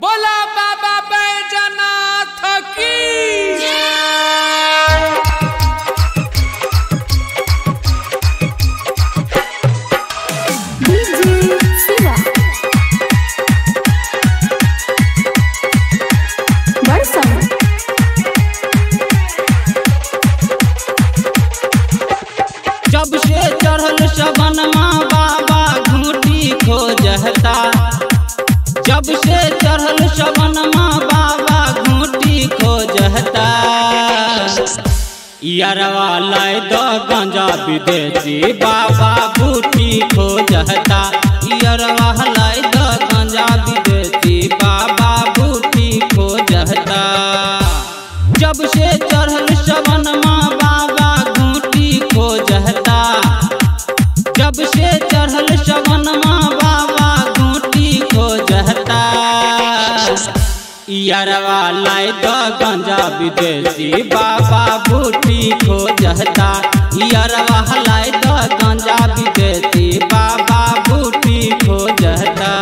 बोला बाबा बैजनाथ की जब से चढ़ल सबनमा बाबा घूटी खोजता। जब से चढ़ल सबनमा बाबा घूटी खोजता। यारवा लाई द गंजा विदेशी बाबा बूटी खोजता। यारवा लाई द गंजा विदेशी बाबा बूटी खोजता। जब से चढ़ल सबनमा बाबा घूटी खोजता। जब से चढ़ल सबनमा बाबा घूटी खोजता। यारवा लाई द गंजा विदेशी बाबा बूटी खोजता। यारवा लाई द गंजा विदेशी बाबा बूटी खोजता।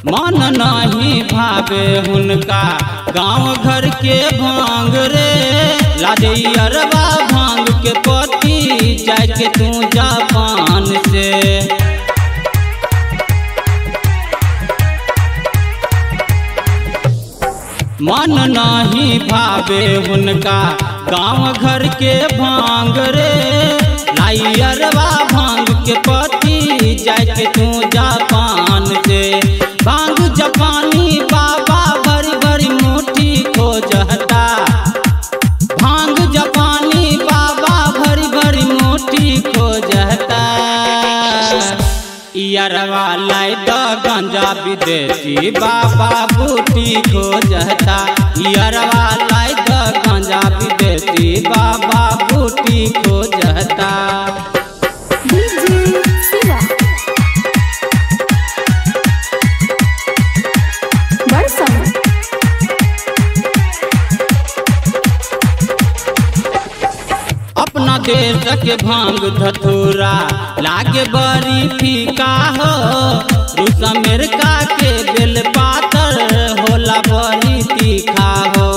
मन नहीं भावे हुनका गाँव घर के भांग रे। लादे अरबा भांग के पति जाय के तू जापान से। मन नहीं भावे हुनका गाँव घर के भांग रे। लाई अरबा भांग के पति जाय के तू जापान से। भांग जापानी बाबा बड़ी बड़ी मुट्ठी खोजता। भांग जापानी बाबा बड़ी बड़ी मुट्ठी खोजता। यारवा लाई द गंजा विदेशी बाबा बूटी खोजता। यारवा लाई द गंजा विदेशी बाबा बूटी खोजता। अपना देश के भांग धतूरा लागे बड़ी फीका हो। रूस अमेरिका के बेल पातर होला बड़ी तीखा हो।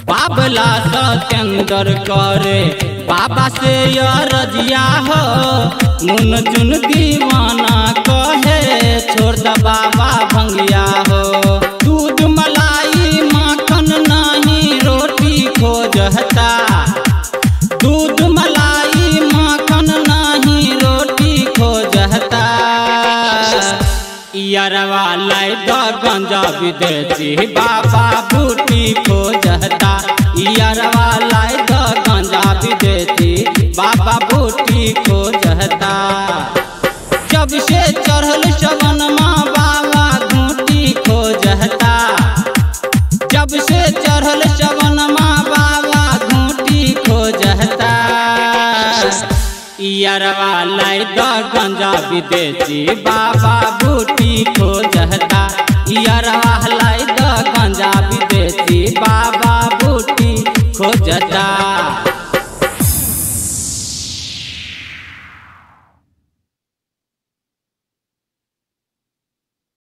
बाबला सतेंद्र करे बाबा से रजिया हो। मुन चुन दीवाना कहे छोड़ द बाबा भंगिया हो। दूध मलाई माखन नहीं रोटी खोजता। दूध मलाई माखन नहीं रोटी खोजता। यारवा लाई द गंजा विदेशी बाबा बूटी खोजता। यारवा लाई द गंजा विदेशी बाबा बूटी खोजता। जब से चढ़ल सबनमा बाबा घूटी खोजता। जब से चढ़ल सबनमा बाबा घूटी खोजता। यारवा लाई द गंजा विदेशी बाबा बूटी खोजता। यारवा लाई द गंजा विदेशी बाबा बूटी खोजता।